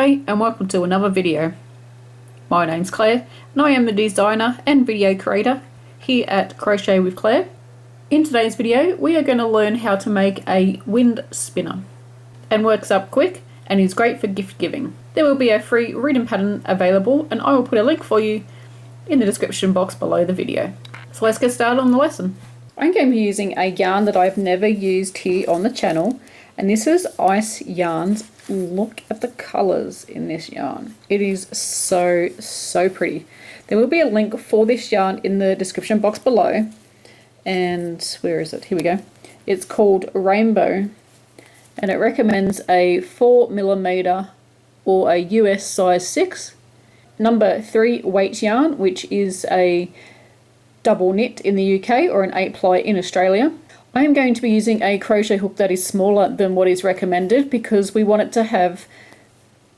G'day and welcome to another video. My name's Claire and I am the designer and video creator here at Crochet with Claire. In today's video we are going to learn how to make a wind spinner, and works up quick and is great for gift giving. There will be a free reading pattern available and I will put a link for you in the description box below the video. So let's get started on the lesson. I'm going to be using a yarn that I've never used here on the channel, and this is Ice Yarns. Look at the colours in this yarn. It is so pretty. There will be a link for this yarn in the description box below. And where is it? Here we go. It's called Rainbow and it recommends a 4mm or a US size 6 number 3 weight yarn, which is a double knit in the UK or an 8-ply in Australia. I am going to be using a crochet hook that is smaller than what is recommended because we want it to have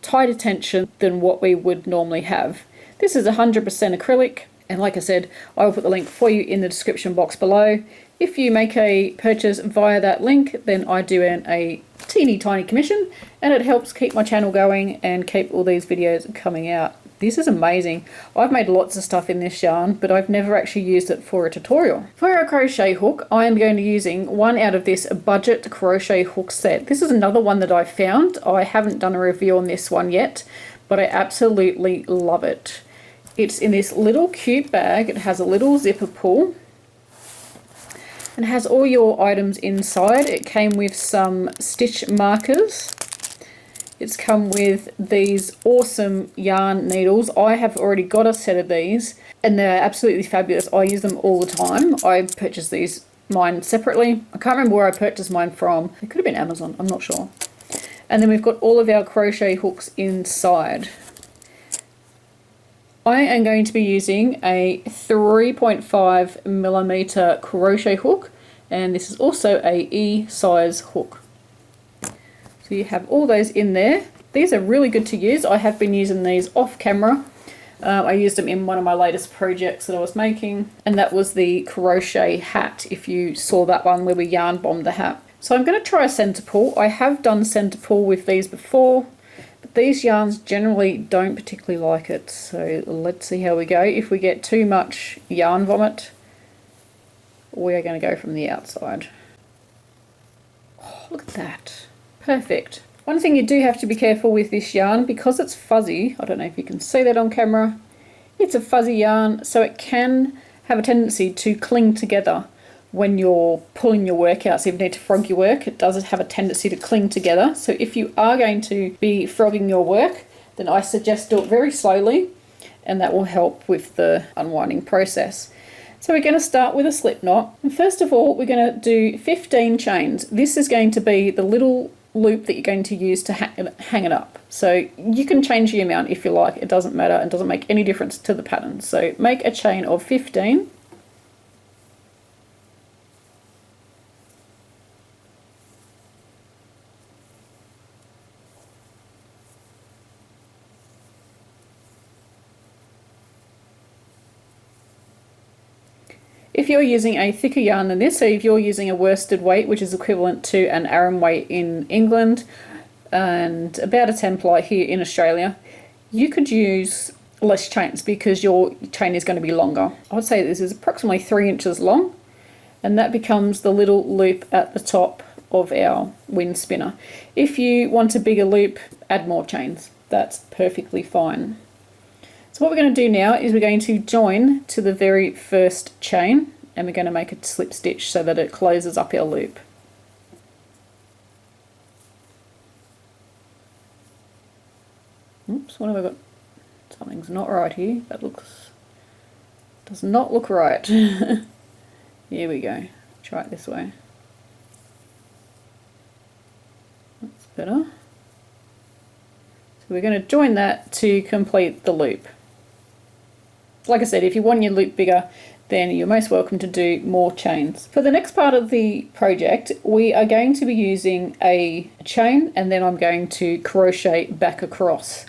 tighter tension than what we would normally have. This is 100% acrylic, and like I said, I will put the link for you in the description box below. If you make a purchase via that link, then I do earn a teeny tiny commission, and it helps keep my channel going and keep all these videos coming out. This is amazing. I've made lots of stuff in this yarn, but I've never actually used it for a tutorial. For a crochet hook, I am going to be using one out of this budget crochet hook set. This is another one that I found. I haven't done a review on this one yet, but I absolutely love it. It's in this little cute bag. It has a little zipper pull and has all your items inside. It came with some stitch markers. It's come with these awesome yarn needles. I have already got a set of these and they're absolutely fabulous. I use them all the time. I purchased mine separately. I can't remember where I purchased mine from. It could have been Amazon, I'm not sure. And then we've got all of our crochet hooks inside. I am going to be using a 3.5mm crochet hook, and this is also a E size hook. So you have all those in there. These are really good to use. I have been using these off camera. I used them in one of my latest projects that I was making, and that was the crochet hat, if you saw that one where we yarn bombed the hat. So I'm going to try a center pull. I have done center pull with these before, but these yarns generally don't particularly like it. So let's see how we go. If we get too much yarn vomit, we are going to go from the outside. Oh, look at that. Perfect. One thing you do have to be careful with this yarn, because it's fuzzy, I don't know if you can see that on camera, it's a fuzzy yarn, so it can have a tendency to cling together when you're pulling your work out. So if you need to frog your work, it does have a tendency to cling together. So if you are going to be frogging your work, then I suggest do it very slowly, and that will help with the unwinding process. So we're going to start with a slip knot, and first of all we're going to do 15 chains. This is going to be the little loop that you're going to use to hang it up. So you can change the amount if you like, it doesn't matter and doesn't make any difference to the pattern. So make a chain of 15. If you're using a thicker yarn than this, so if you're using a worsted weight, which is equivalent to an Aran weight in England and about a 10-ply here in Australia, you could use less chains because your chain is going to be longer. I would say this is approximately 3 inches long, and that becomes the little loop at the top of our wind spinner. If you want a bigger loop, add more chains. That's perfectly fine. So what we're going to do now is we're going to join to the very first chain, and we're going to make a slip stitch so that it closes up our loop. Oops, what have I got? Something's not right here. That does not look right. Here we go. Try it this way. That's better. So we're going to join that to complete the loop. Like I said, if you want your loop bigger, then you're most welcome to do more chains. For the next part of the project, we are going to be using a chain, and then I'm going to crochet back across.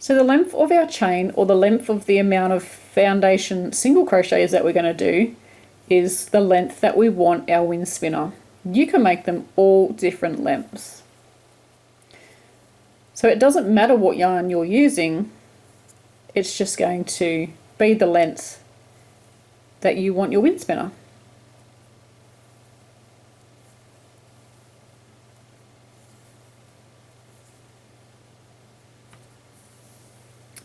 So the length of our chain, or the length of the amount of foundation single crochets that we're going to do, is the length that we want our wind spinner. You can make them all different lengths. So it doesn't matter what yarn you're using, it's just going to be the length that you want your wind spinner.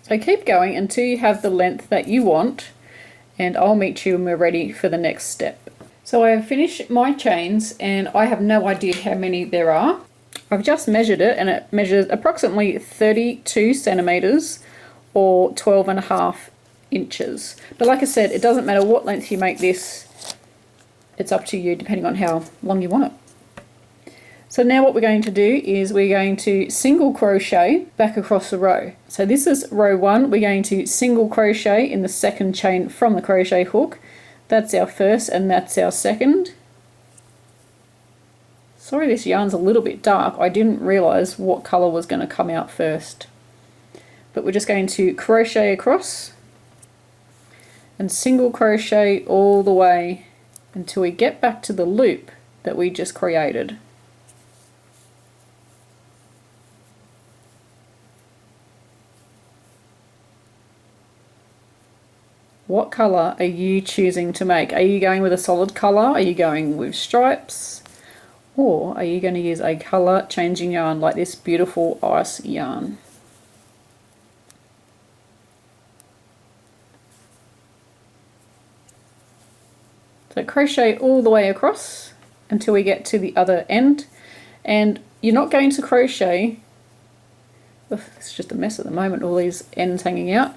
So keep going until you have the length that you want, and I'll meet you when we're ready for the next step. So I have finished my chains and I have no idea how many there are. I've just measured it and it measures approximately 32 centimeters or 12.5 inches. But like I said, it doesn't matter what length you make this, it's up to you depending on how long you want it. So now what we're going to do is we're going to single crochet back across the row. So this is row 1, we're going to single crochet in the second chain from the crochet hook. That's our first and that's our second. Sorry this yarn's a little bit dark, I didn't realise what colour was going to come out first. But we're just going to crochet across and single crochet all the way until we get back to the loop that we just created. What colour are you choosing to make? Are you going with a solid colour? Are you going with stripes? Or are you going to use a colour changing yarn like this beautiful ice yarn? So crochet all the way across until we get to the other end, and you're not going to crochet, it's just a mess at the moment, all these ends hanging out.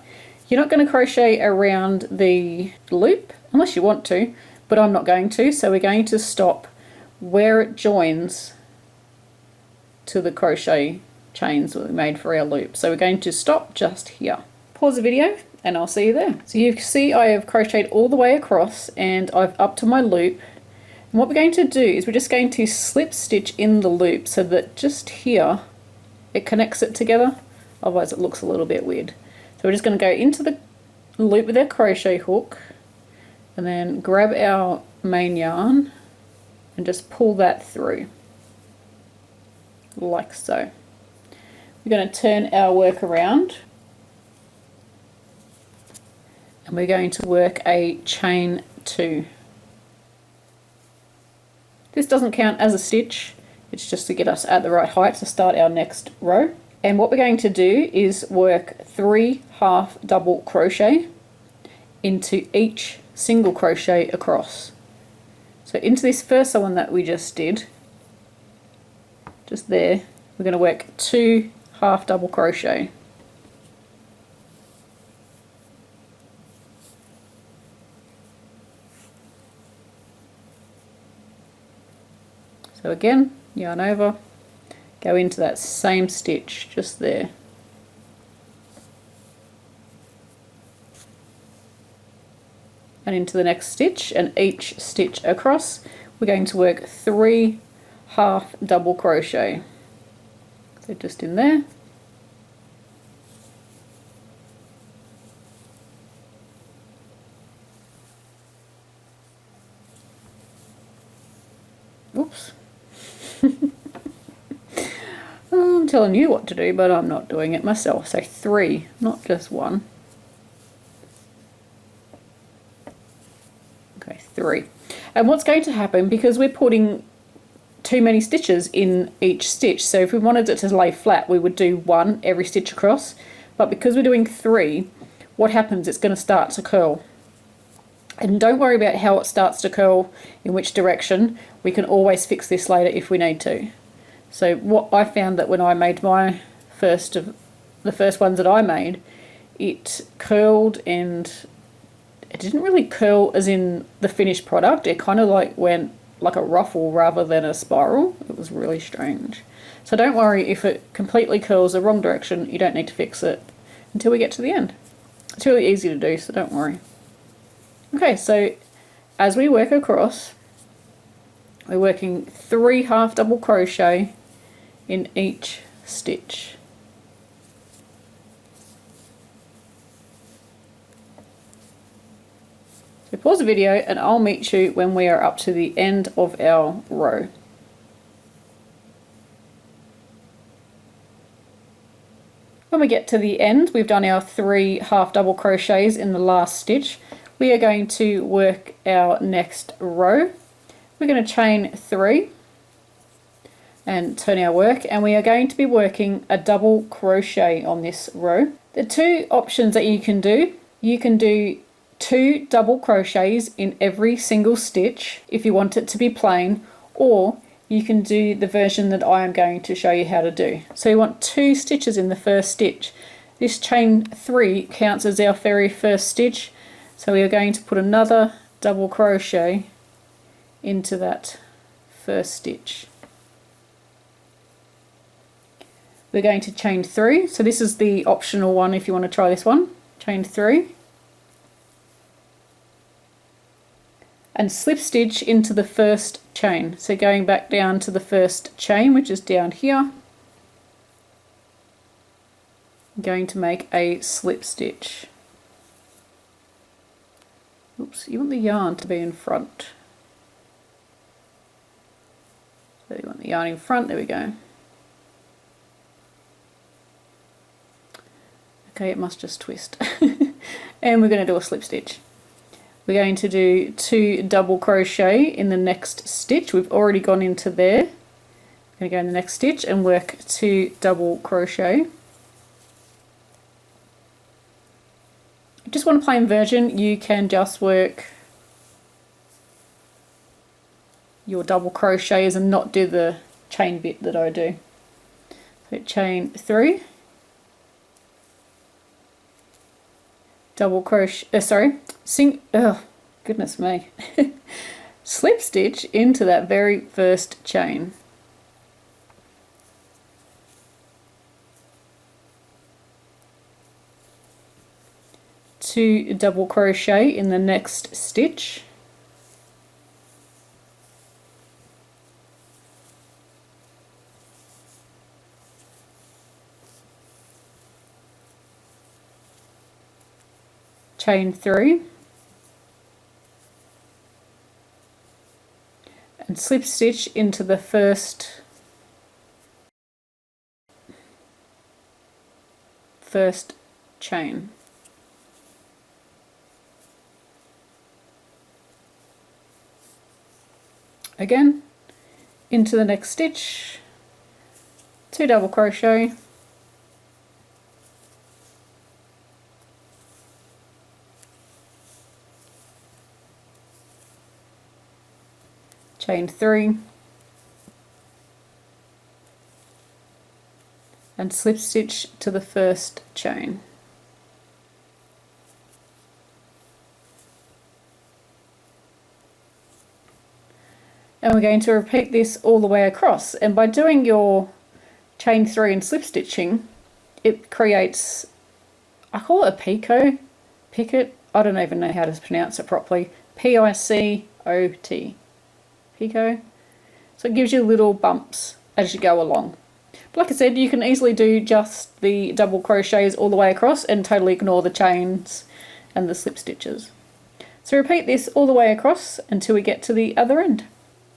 You're not going to crochet around the loop unless you want to, but I'm not going to, so we're going to stop where it joins to the crochet chains that we made for our loop. So we're going to stop just here. Pause the video and I'll see you there. So you can see I have crocheted all the way across and I've up to my loop. And what we're going to do is we're just going to slip stitch in the loop so that just here it connects it together, otherwise it looks a little bit weird. So we're just going to go into the loop with our crochet hook and then grab our main yarn and just pull that through like so. We're going to turn our work around and we're going to work a chain 2. This doesn't count as a stitch, it's just to get us at the right height to start our next row. And what we're going to do is work 3 half double crochet into each single crochet across. So into this first one that we just did, just there, we're going to work 2 half double crochet. So again, yarn over, go into that same stitch just there. And into the next stitch, and each stitch across we're going to work 3 half double crochet. So just in there. Oops. I'm telling you what to do, but I'm not doing it myself. So 3, not just 1. Okay, 3. And what's going to happen, because we're putting too many stitches in each stitch, so if we wanted it to lay flat we would do 1 every stitch across, but because we're doing 3, what happens, it's going to start to curl. And don't worry about how it starts to curl, in which direction, we can always fix this later if we need to. So what I found that when I made my the first ones that I made, it curled, and it didn't really curl as in the finished product, it kind of like went like a ruffle rather than a spiral. It was really strange. So don't worry if it completely curls the wrong direction, you don't need to fix it until we get to the end. It's really easy to do, so don't worry. Okay, so as we work across, we're working 3 half double crochet in each stitch. So pause the video and I'll meet you when we are up to the end of our row. When we get to the end, we've done our 3 half double crochets in the last stitch. We are going to work our next row. We're going to chain 3 and turn our work, and we are going to be working a double crochet on this row. The 2 options that you can do 2 double crochets in every single stitch if you want it to be plain, or you can do the version that I am going to show you how to do. So you want 2 stitches in the first stitch. This chain 3 counts as our very first stitch, so we are going to put another double crochet into that first stitch. We're going to chain 3, so this is the optional one if you want to try this one. Chain 3 and slip stitch into the first chain. So going back down to the first chain, which is down here, I'm going to make a slip stitch. Oops, you want the yarn to be in front. So you want the yarn in front, there we go. Okay, it must just twist. And we're going to do a slip stitch. We're going to do 2 double crochet in the next stitch. We've already gone into there. I'm going to go in the next stitch and work 2 double crochet. If you just want a plain version, you can just work your double crochets and not do the chain bit that I do. So chain 3, double crochet, goodness me, slip stitch into that very first chain. Two double crochet in the next stitch. Chain 3 and slip stitch into the first chain. Again, into the next stitch, 2 double crochet, chain 3 and slip stitch to the first chain. And we're going to repeat this all the way across, and by doing your chain 3 and slip stitching, it creates, I call it a picot, I don't even know how to pronounce it properly, P-I-C-O-T, picot. So it gives you little bumps as you go along. But like I said, you can easily do just the double crochets all the way across and totally ignore the chains and the slip stitches. So repeat this all the way across until we get to the other end.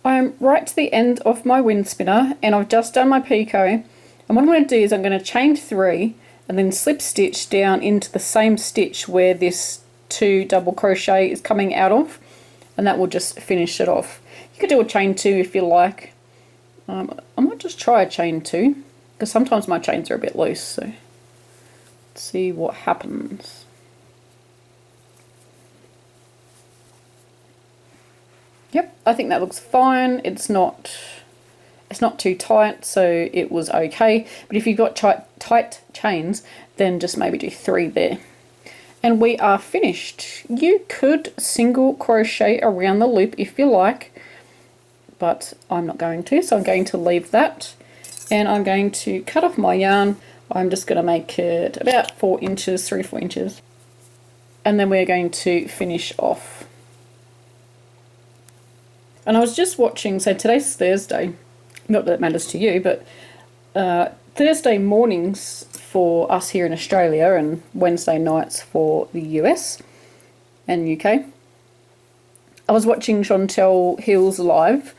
I'm right to the end of my wind spinner and I've just done my picot, and what I'm going to do is I'm going to chain 3 and then slip stitch down into the same stitch where this 2 double crochet is coming out of, and that will just finish it off. You could do a chain 2 if you like. I might just try a chain 2 because sometimes my chains are a bit loose, so let's see what happens. Yep, I think that looks fine. It's not too tight, so it was okay. But if you've got tight chains, then just maybe do 3 there. And we are finished. You could single crochet around the loop if you like, but I'm not going to, so I'm going to leave that. And I'm going to cut off my yarn. I'm just going to make it about 4 inches, 3 to 4 inches. And then we're going to finish off. And I was just watching, so today's Thursday, not that it matters to you, but Thursday mornings for us here in Australia and Wednesday nights for the US and UK. was watching Chantel Hill's live,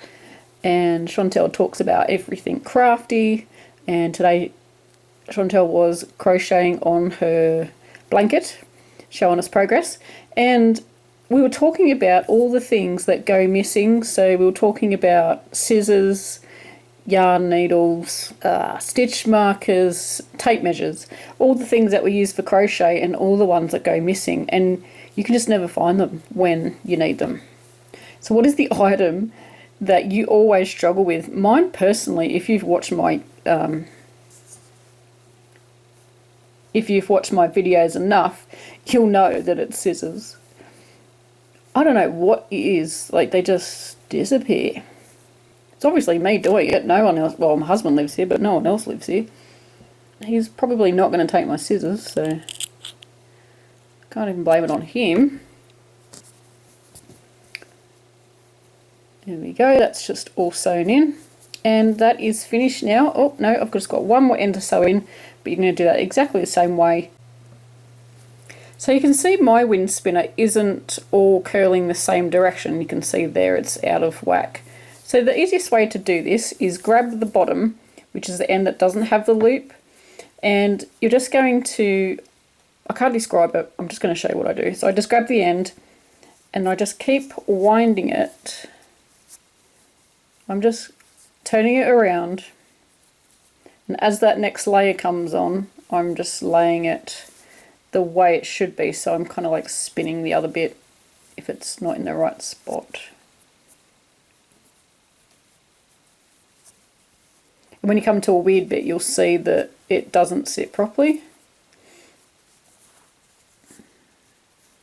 and Chantel talks about everything crafty, and today Chantel was crocheting on her blanket, showing us progress, and we were talking about all the things that go missing. So we were talking about scissors, yarn needles, stitch markers, tape measures, all the things that we use for crochet and all the ones that go missing, and you can just never find them when you need them. So what is the item that you always struggle with? Mine personally, if you've watched my videos enough, you'll know that it's scissors. I don't know what it is, like they just disappear. It's obviously me doing it, no one else. Well, my husband lives here, but no one else lives here. He's probably not going to take my scissors, so can't even blame it on him. There we go, that's just all sewn in. And that is finished now. Oh no, I've just got one more end to sew in, but you're going to do that exactly the same way. So you can see my wind spinner isn't all curling the same direction. You can see there it's out of whack. So the easiest way to do this is grab the bottom, which is the end that doesn't have the loop, and you're just going to, I can't describe it, I'm just going to show you what I do. So I just grab the end and I just keep winding it. I'm just turning it around, and as that next layer comes on, I'm just laying it the way it should be. So I'm kind of like spinning the other bit if it's not in the right spot. And when you come to a weird bit, you'll see that it doesn't sit properly.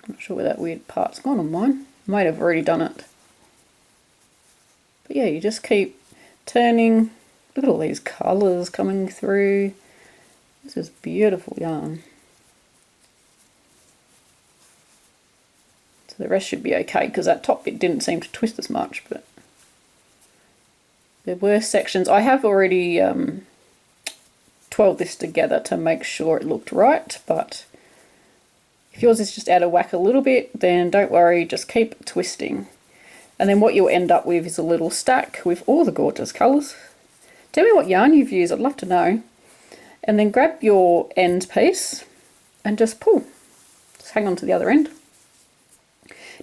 I'm not sure where that weird part's gone on mine. I might have already done it. But yeah, you just keep turning. Look at all these colours coming through. This is beautiful yarn. So the rest should be okay, because that top bit didn't seem to twist as much, but there were sections. I have already twirled this together to make sure it looked right, but if yours is just out of whack a little bit, then don't worry, just keep twisting. And then what you'll end up with is a little stack with all the gorgeous colours. Tell me what yarn you've used, I'd love to know. And then grab your end piece and just pull. Just hang on to the other end.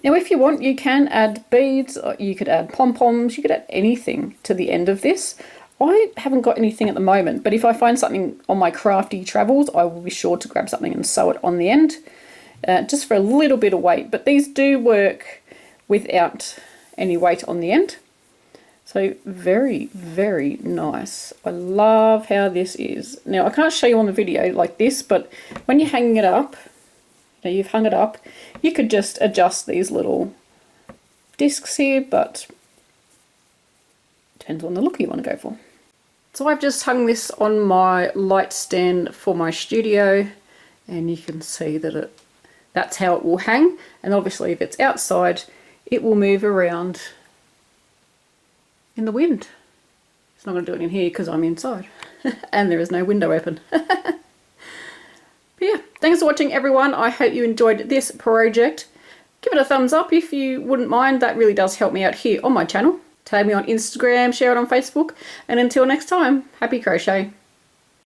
Now if you want, you can add beads, or you could add pom-poms, you could add anything to the end of this. I haven't got anything at the moment, but if I find something on my crafty travels, I will be sure to grab something and sew it on the end, just for a little bit of weight. But these do work without any weight on the end. So very, very nice. I love how this is. Now I can't show you on the video like this, but when you're hanging it up, now you've hung it up, you could just adjust these little discs here, but depends on the look you want to go for. So I've just hung this on my light stand for my studio, and you can see that that's how it will hang. And obviously if it's outside, it will move around in the wind. It's not going to do it in here because I'm inside and there is no window open. But yeah, thanks for watching everyone. I hope you enjoyed this project. Give it a thumbs up if you wouldn't mind. That really does help me out here on my channel. Tag me on Instagram, share it on Facebook, and until next time, happy crochet.